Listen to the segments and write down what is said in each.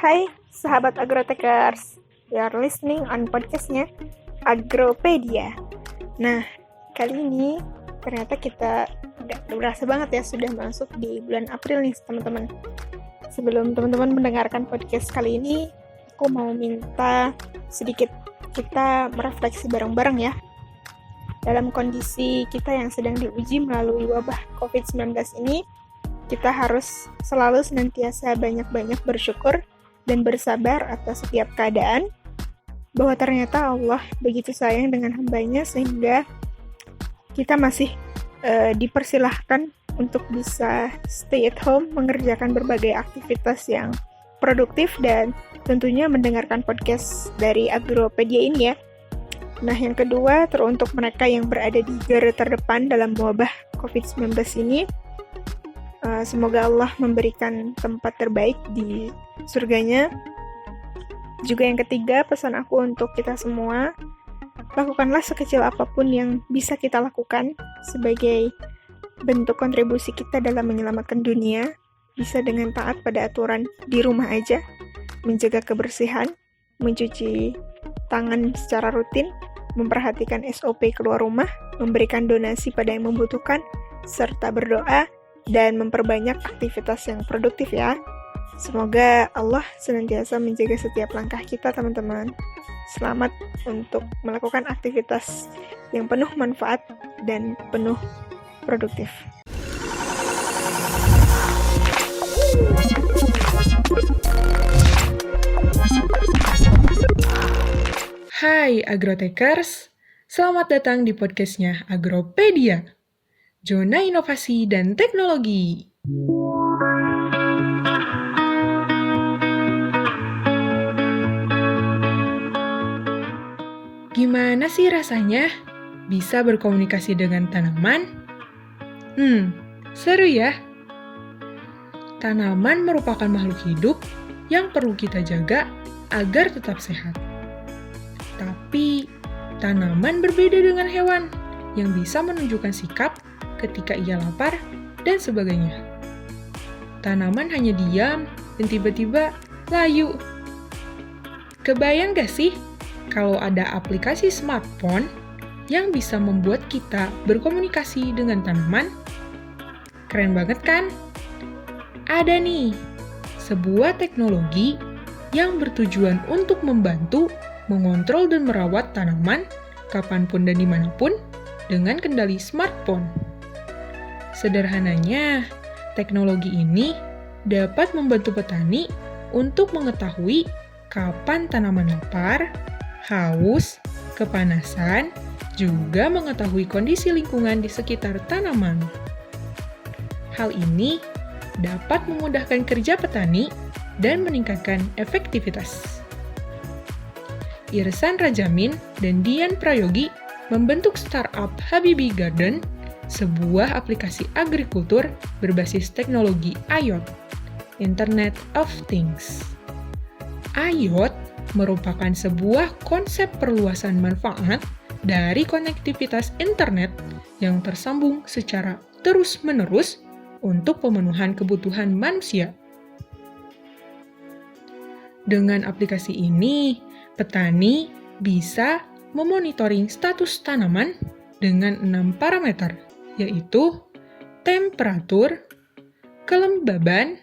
Hai sahabat Agrotekers, you are listening on podcastnya Agropedia. Nah, kali ini ternyata kita udah berasa banget ya sudah masuk di bulan April nih teman-teman. Sebelum teman-teman mendengarkan podcast kali ini, aku mau minta sedikit kita merefleksi bareng-bareng ya. Dalam kondisi kita yang sedang diuji melalui wabah COVID-19 ini, kita harus selalu senantiasa banyak-banyak bersyukur dan bersabar atas setiap keadaan, bahwa ternyata Allah begitu sayang dengan hambanya sehingga kita masih dipersilahkan untuk bisa stay at home, mengerjakan berbagai aktivitas yang produktif dan tentunya mendengarkan podcast dari Agropedia ini ya. Nah, yang kedua, teruntuk mereka yang berada di garda terdepan dalam wabah COVID-19 ini, semoga Allah memberikan tempat terbaik di surganya. Juga yang ketiga, pesan aku untuk kita semua, lakukanlah sekecil apapun yang bisa kita lakukan sebagai bentuk kontribusi kita dalam menyelamatkan dunia, bisa dengan taat pada aturan di rumah aja, menjaga kebersihan, mencuci tangan secara rutin, memperhatikan SOP keluar rumah, memberikan donasi pada yang membutuhkan, serta berdoa dan memperbanyak aktivitas yang produktif ya. Semoga Allah senantiasa menjaga setiap langkah kita teman-teman. Selamat untuk melakukan aktivitas yang penuh manfaat dan penuh produktif. Hai Agrotekers, selamat datang di podcastnya Agropedia, Zona Inovasi dan Teknologi. Gimana sih rasanya bisa berkomunikasi dengan tanaman? Seru ya? Tanaman merupakan makhluk hidup yang perlu kita jaga agar tetap sehat. Tapi, tanaman berbeda dengan hewan yang bisa menunjukkan sikap ketika ia lapar dan sebagainya. Tanaman hanya diam dan tiba-tiba layu. Kebayang gak sih kalau ada aplikasi smartphone yang bisa membuat kita berkomunikasi dengan tanaman? Keren banget kan? Ada nih, sebuah teknologi yang bertujuan untuk membantu mengontrol dan merawat tanaman kapanpun dan dimanapun dengan kendali smartphone. Sederhananya, teknologi ini dapat membantu petani untuk mengetahui kapan tanaman lapar, haus, kepanasan, juga mengetahui kondisi lingkungan di sekitar tanaman. Hal ini dapat memudahkan kerja petani dan meningkatkan efektivitas. Irsan Rajamin dan Dian Prayogi membentuk startup Habibi Garden, sebuah aplikasi agrikultur berbasis teknologi IoT, Internet of Things. IoT merupakan sebuah konsep perluasan manfaat dari konektivitas internet yang tersambung secara terus-menerus untuk pemenuhan kebutuhan manusia. Dengan aplikasi ini, petani bisa memonitoring status tanaman dengan 6 parameter, yaitu temperatur, kelembaban,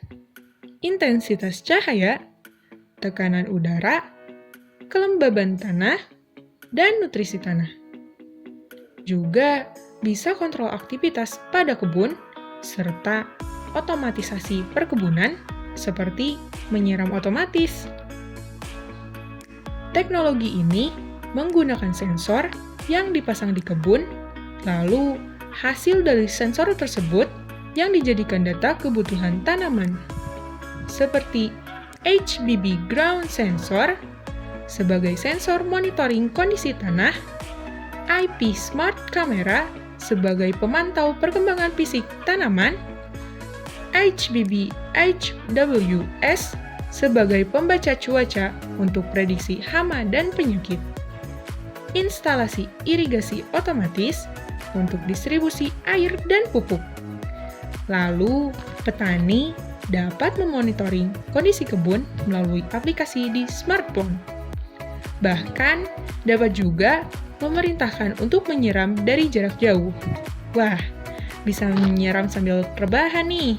intensitas cahaya, tekanan udara, kelembaban tanah, dan nutrisi tanah. Juga bisa kontrol aktivitas pada kebun, serta otomatisasi perkebunan seperti menyiram otomatis. Teknologi ini menggunakan sensor yang dipasang di kebun, lalu hasil dari sensor tersebut yang dijadikan data kebutuhan tanaman, seperti HBB Ground Sensor sebagai sensor monitoring kondisi tanah, IP Smart Camera sebagai pemantau perkembangan fisik tanaman, HBB HWS sebagai pembaca cuaca untuk prediksi hama dan penyakit, instalasi irigasi otomatis untuk distribusi air dan pupuk. Lalu, petani dapat memonitoring kondisi kebun melalui aplikasi di smartphone. Bahkan, dapat juga memerintahkan untuk menyiram dari jarak jauh. Wah, bisa menyiram sambil rebahan nih.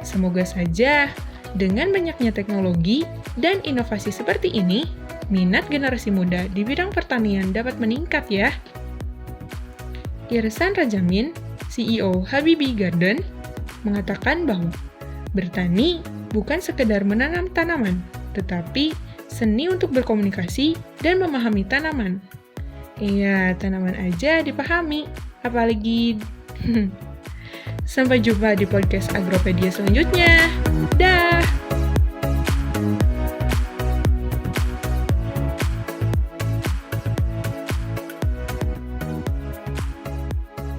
Semoga saja dengan banyaknya teknologi dan inovasi seperti ini, minat generasi muda di bidang pertanian dapat meningkat ya. Irsan Rajamin, CEO Habibie Garden, mengatakan bahwa bertani bukan sekedar menanam tanaman, tetapi seni untuk berkomunikasi dan memahami tanaman. Iya, tanaman aja dipahami, apalagi... Sampai jumpa di podcast Agropedia selanjutnya. Dah!